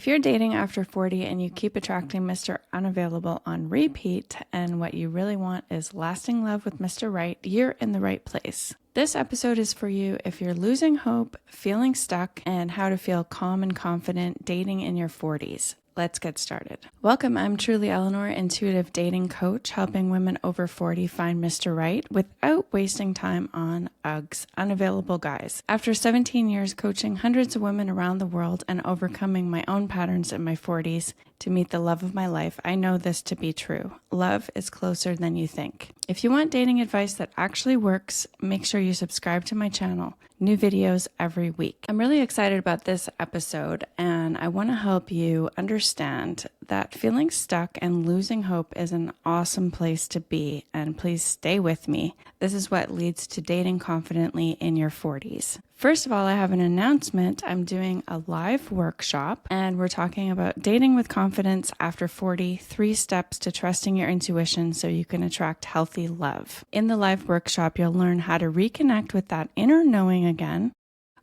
If you're dating after 40 and you keep attracting Mr. Unavailable on repeat, and what you really want is lasting love with Mr. Right, you're in the right place. This episode is for you if you're losing hope, feeling stuck, and how to feel calm and confident dating in your 40s. Let's get started. Welcome, I'm Truly Eleanor, intuitive dating coach, helping women over 40 find Mr. Right without wasting time on UGs, unavailable guys. After 17 years coaching hundreds of women around the world and overcoming my own patterns in my 40s to meet the love of my life, I know this to be true. Love is closer than you think. If you want dating advice that actually works, make sure you subscribe to my channel. New videos every week. I'm really excited about this episode, and I want to help you understand that feeling stuck and losing hope is an awesome place to be, and please stay with me. This is what leads to dating confidently in your 40s. First of all, I have an announcement. I'm doing a live workshop, and we're talking about dating with confidence after 40, 3 steps to trusting your intuition so you can attract healthy love. In the live workshop, you'll learn how to reconnect with that inner knowing again.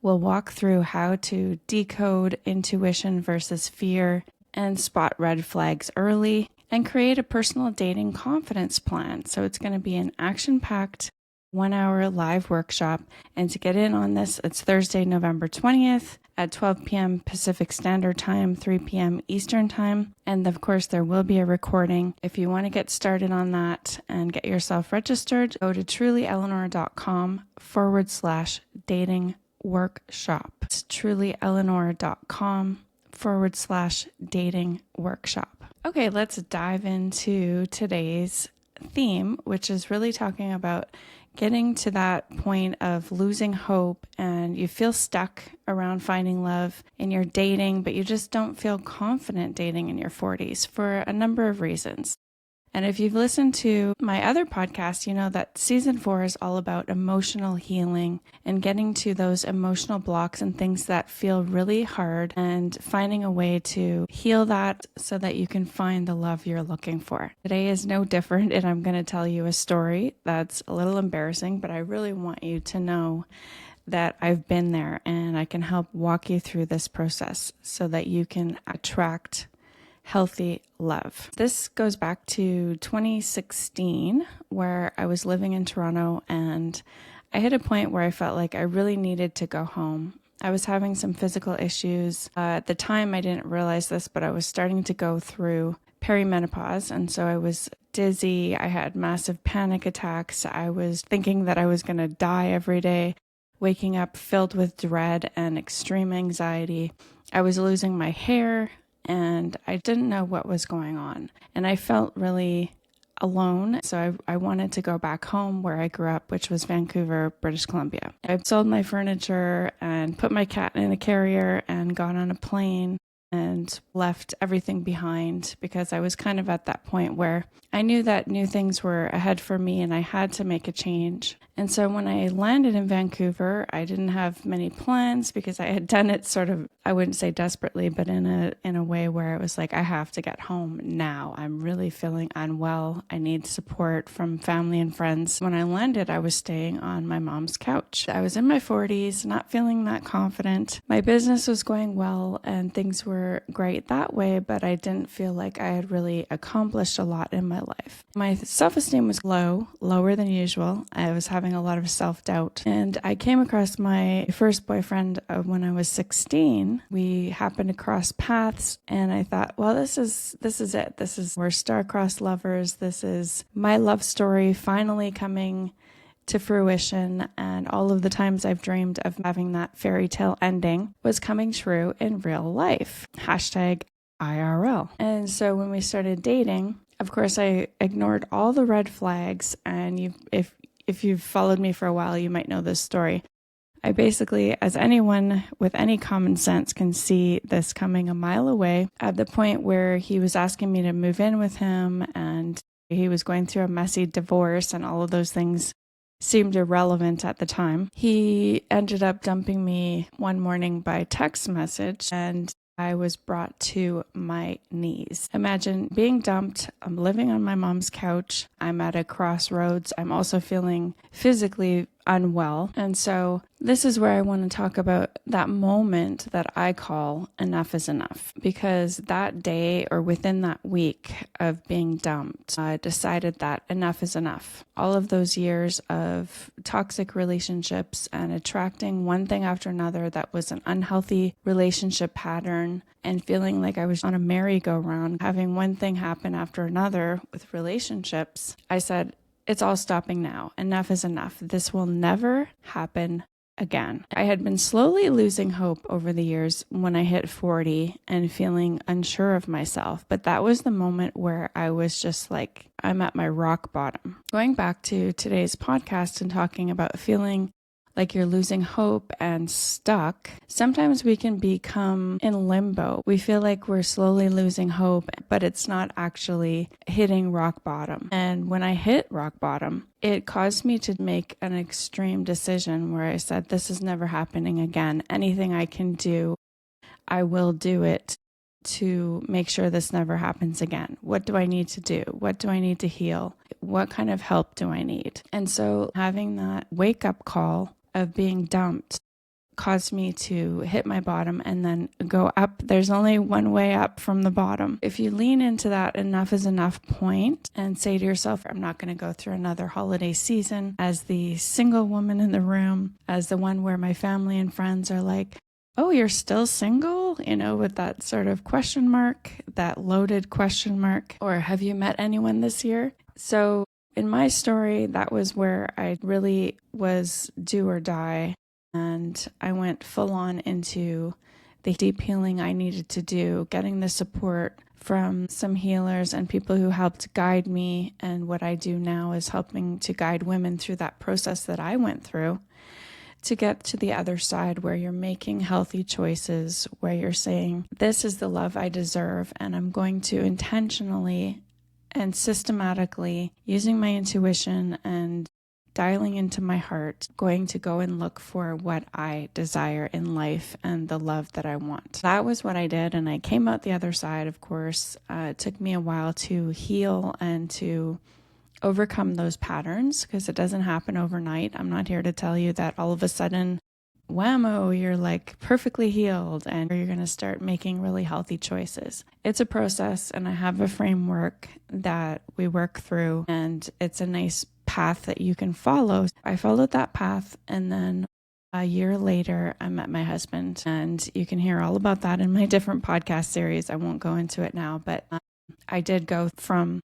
We'll walk through how to decode intuition versus fear and spot red flags early and create a personal dating confidence plan. So it's going to be an action-packed 1-hour live workshop. And to get in on this, it's Thursday, November 20th at 12 p.m. Pacific Standard Time, 3 p.m. Eastern Time. And of course, there will be a recording. If you want to get started on that and get yourself registered, go to trulyeleanor.com/dating workshop. It's trulyeleanor.com/dating workshop. Okay, let's dive into today's theme, which is really talking about getting to that point of losing hope and you feel stuck around finding love in your dating, but you just don't feel confident dating in your 40s for a number of reasons. And if you've listened to my other podcast, you know that season 4 is all about emotional healing and getting to those emotional blocks and things that feel really hard and finding a way to heal that so that you can find the love you're looking for. Today is no different, and I'm going to tell you a story that's a little embarrassing, but I really want you to know that I've been there and I can help walk you through this process so that you can attract healthy love. This goes back to 2016, where I was living in Toronto, and I hit a point where I felt like I really needed to go home. I was having some physical issues. At the time, I didn't realize this, but I was starting to go through perimenopause, and so I was dizzy. I had massive panic attacks. I was thinking that I was going to die every day, waking up filled with dread and extreme anxiety. I was losing my hair, and I didn't know what was going on. And I felt really alone. So I wanted to go back home where I grew up, which was Vancouver, British Columbia. I sold my furniture and put my cat in a carrier and got on a plane and left everything behind because I was kind of at that point where I knew that new things were ahead for me and I had to make a change. And so when I landed in Vancouver, I didn't have many plans because I had done it sort of, I wouldn't say desperately, but in a way where it was like, I have to get home now. I'm really feeling unwell. I need support from family and friends. When I landed, I was staying on my mom's couch. I was in my 40s, not feeling that confident. My business was going well and things were great that way, but I didn't feel like I had really accomplished a lot in my life. My self-esteem was lower than usual. I was having a lot of self-doubt. And I came across my first boyfriend when I was 16. We happened to cross paths and I thought, well, this is it. We're star-crossed lovers. This is my love story finally coming to fruition, and all of the times I've dreamed of having that fairy tale ending was coming true in real life. #IRL. And so when we started dating, of course, I ignored all the red flags, and if you've followed me for a while, you might know this story. I basically, as anyone with any common sense can see this coming a mile away, at the point where he was asking me to move in with him, and he was going through a messy divorce, and all of those things seemed irrelevant at the time. He ended up dumping me one morning by text message, and I was brought to my knees. Imagine being dumped. I'm living on my mom's couch. I'm at a crossroads. I'm also feeling physically unwell. And so this is where I want to talk about that moment that I call enough is enough, because that day or within that week of being dumped, I decided that enough is enough. All of those years of toxic relationships and attracting one thing after another that was an unhealthy relationship pattern, and feeling like I was on a merry-go-round, having one thing happen after another with relationships, I said, it's all stopping now. Enough is enough. This will never happen again. I had been slowly losing hope over the years when I hit 40 and feeling unsure of myself. But that was the moment where I was just like, I'm at my rock bottom. Going back to today's podcast and talking about feeling like you're losing hope and stuck, sometimes we can become in limbo. We feel like we're slowly losing hope, but it's not actually hitting rock bottom. And when I hit rock bottom, it caused me to make an extreme decision where I said, this is never happening again. Anything I can do, I will do it to make sure this never happens again. What do I need to do? What do I need to heal? What kind of help do I need? And so having that wake-up call of being dumped caused me to hit my bottom and then go up. There's only one way up from the bottom. If you lean into that enough is enough point and say to yourself, I'm not going to go through another holiday season as the single woman in the room, as the one where my family and friends are like, oh, you're still single? You know, with that sort of question mark, that loaded question mark, or have you met anyone this year? So in my story, that was where I really was do or die. And I went full on into the deep healing I needed to do, getting the support from some healers and people who helped guide me. And what I do now is helping to guide women through that process that I went through to get to the other side where you're making healthy choices, where you're saying, this is the love I deserve, and I'm going to intentionally and systematically, using my intuition and dialing into my heart, going to go and look for what I desire in life and the love that I want. That was what I did, and I came out the other side, of course. It took me a while to heal and to overcome those patterns, because it doesn't happen overnight. I'm not here to tell you that all of a sudden, whammo, you're like perfectly healed and you're going to start making really healthy choices. It's a process, and I have a framework that we work through, and it's a nice path that you can follow. I followed that path, and then a year later, I met my husband, and you can hear all about that in my different podcast series. I won't go into it now, but I did go from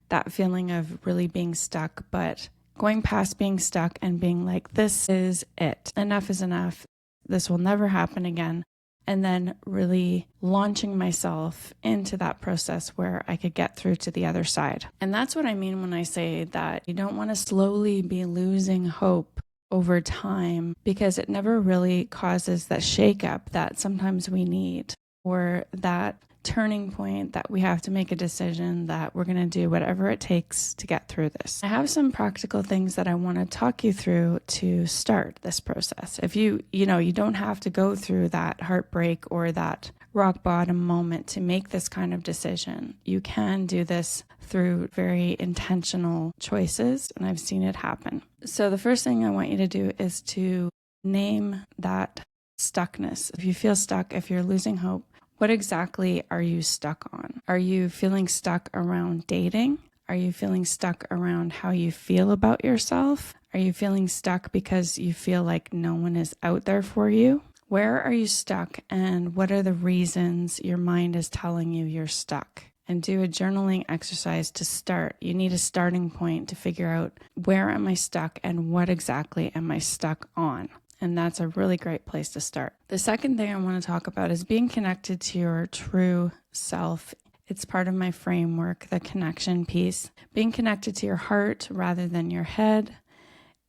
that feeling of really being stuck, but going past being stuck and being like, this is it. Enough is enough. This will never happen again. And then really launching myself into that process where I could get through to the other side. And that's what I mean when I say that you don't want to slowly be losing hope over time, because it never really causes that shakeup that sometimes we need, or that turning point that we have to make a decision that we're going to do whatever it takes to get through this. I have some practical things that I want to talk you through to start this process. If you don't have to go through that heartbreak or that rock bottom moment to make this kind of decision. You can do this through very intentional choices, and I've seen it happen. So the first thing I want you to do is to name that stuckness. If you feel stuck, if you're losing hope, what exactly are you stuck on? Are you feeling stuck around dating? Are you feeling stuck around how you feel about yourself? Are you feeling stuck because you feel like no one is out there for you? Where are you stuck, and what are the reasons your mind is telling you you're stuck? And do a journaling exercise to start. You need a starting point to figure out, where am I stuck and what exactly am I stuck on? And that's a really great place to start. The second thing I want to talk about is being connected to your true self. It's part of my framework, the connection piece. Being connected to your heart rather than your head.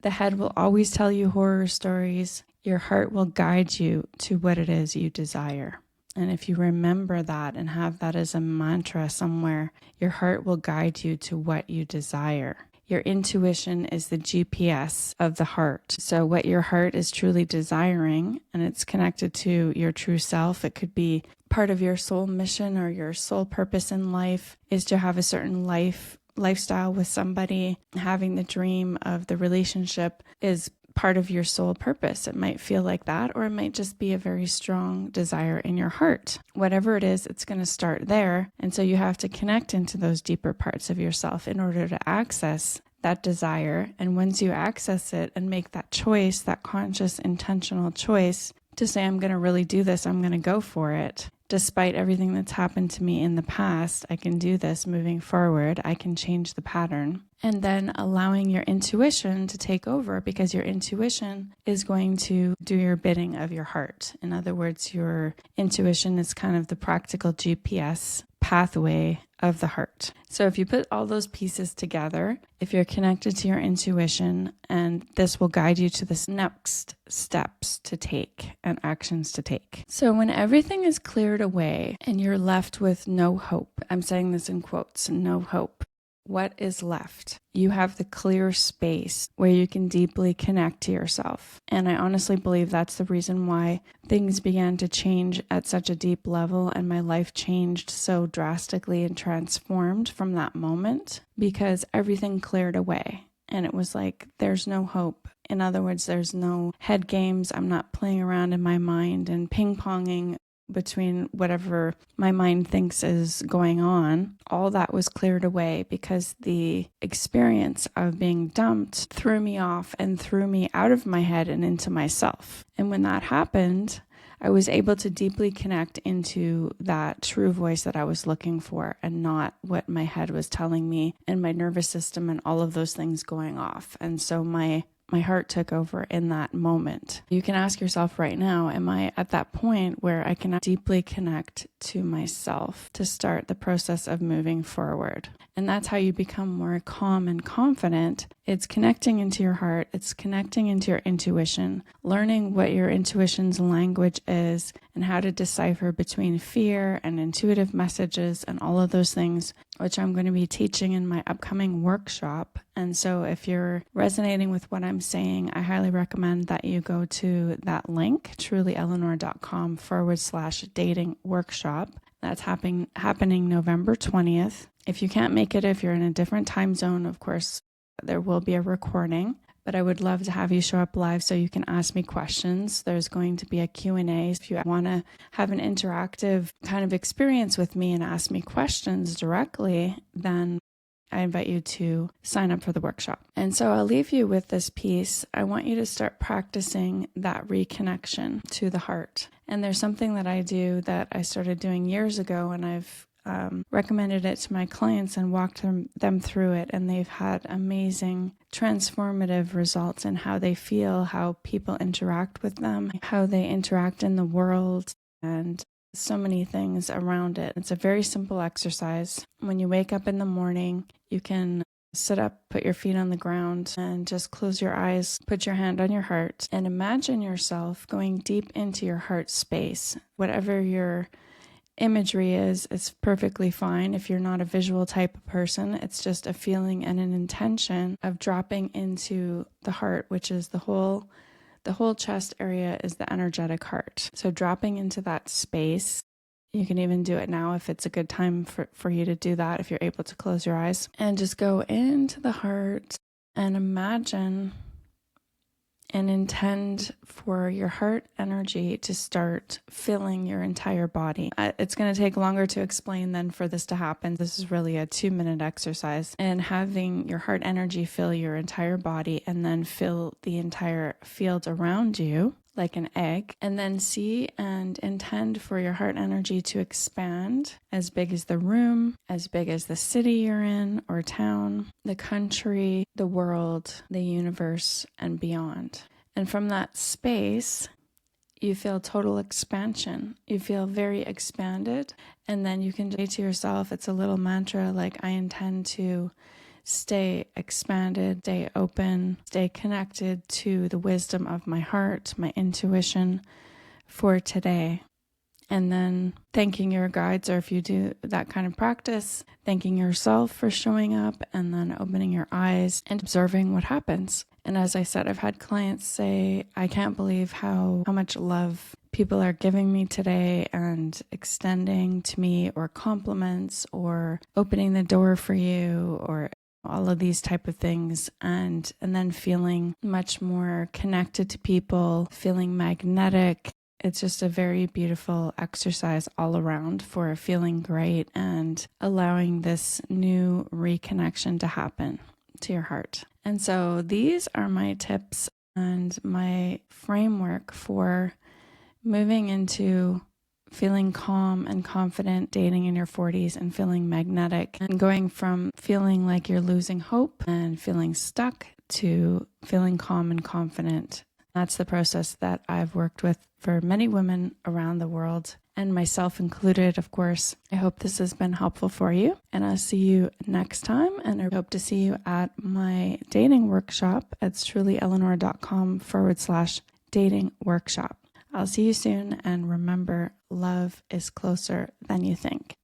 The head will always tell you horror stories. Your heart will guide you to what it is you desire. And if you remember that and have that as a mantra somewhere, your heart will guide you to what you desire. Your intuition is the GPS of the heart. So what your heart is truly desiring, and it's connected to your true self. It could be part of your soul mission or your soul purpose in life is to have a certain lifestyle with somebody. Having the dream of the relationship is part of your soul purpose. It might feel like that, or it might just be a very strong desire in your heart. Whatever it is, it's going to start there. And so you have to connect into those deeper parts of yourself in order to access that desire. And once you access it and make that choice, that conscious, intentional choice to say, I'm going to really do this, I'm going to go for it. Despite everything that's happened to me in the past, I can do this moving forward. I can change the pattern. And then allowing your intuition to take over, because your intuition is going to do your bidding of your heart. In other words, your intuition is kind of the practical GPS pathway of the heart. So if you put all those pieces together, if you're connected to your intuition, and this will guide you to the next steps to take and actions to take. So when everything is cleared away and you're left with no hope, I'm saying this in quotes, no hope. What is left? You have the clear space where you can deeply connect to yourself. And I honestly believe that's the reason why things began to change at such a deep level, and my life changed so drastically and transformed from that moment, because everything cleared away. And it was like, there's no hope. In other words, there's no head games. I'm not playing around in my mind and ping-ponging between whatever my mind thinks is going on. All that was cleared away because the experience of being dumped threw me off and threw me out of my head and into myself. And when that happened, I was able to deeply connect into that true voice that I was looking for, and not what my head was telling me and my nervous system and all of those things going off. And so my heart took over in that moment. You can ask yourself right now, am I at that point where I can deeply connect to myself to start the process of moving forward? And that's how you become more calm and confident. It's connecting into your heart. It's connecting into your intuition, learning what your intuition's language is and how to decipher between fear and intuitive messages and all of those things, which I'm going to be teaching in my upcoming workshop. And so if you're resonating with what I'm saying, I highly recommend that you go to that link, trulyeleanor.com/dating workshop. That's happening November 20th. If you can't make it, if you're in a different time zone, of course, there will be a recording. But I would love to have you show up live so you can ask me questions. There's going to be a Q&A. If you want to have an interactive kind of experience with me and ask me questions directly, then I invite you to sign up for the workshop. And so I'll leave you with this piece. I want you to start practicing that reconnection to the heart. And there's something that I do that I started doing years ago, and I've recommended it to my clients and walked them through it, and they've had amazing transformative results in how they feel, how people interact with them, how they interact in the world, and so many things around it. It's a very simple exercise. When you wake up in the morning, you can sit up, put your feet on the ground, and just close your eyes, put your hand on your heart, and imagine yourself going deep into your heart space. Whatever your imagery is, it's perfectly fine. If you're not a visual type of person, it's just a feeling and an intention of dropping into the heart, which is the whole chest area is the energetic heart. So dropping into that space. You can even do it now if it's a good time for you to do that, if you're able to close your eyes. And just go into the heart and imagine and intend for your heart energy to start filling your entire body. It's going to take longer to explain than for this to happen. This is really a 2-minute exercise. And having your heart energy fill your entire body and then fill the entire field around you like an egg, and then see and intend for your heart energy to expand as big as the room, as big as the city you're in or town, the country, the world, the universe, and beyond. And from that space, you feel total expansion. You feel very expanded. And then you can say to yourself, it's a little mantra like, I intend to stay expanded, stay open, stay connected to the wisdom of my heart, my intuition for today. And then thanking your guides, or if you do that kind of practice, thanking yourself for showing up, and then opening your eyes and observing what happens. And as I said, I've had clients say, I can't believe how much love people are giving me today and extending to me, or compliments, or opening the door for you, or all of these type of things, and then feeling much more connected to people, feeling magnetic. It's just a very beautiful exercise all around for feeling great and allowing this new reconnection to happen to your heart. And so these are my tips and my framework for moving into feeling calm and confident dating in your 40s and feeling magnetic, and going from feeling like you're losing hope and feeling stuck to feeling calm and confident. That's the process that I've worked with for many women around the world, and myself included, of course. I hope this has been helpful for you, and I'll see you next time. And I hope to see you at my dating workshop at trulyeleanor.com/dating workshop. I'll see you soon, and remember, love is closer than you think.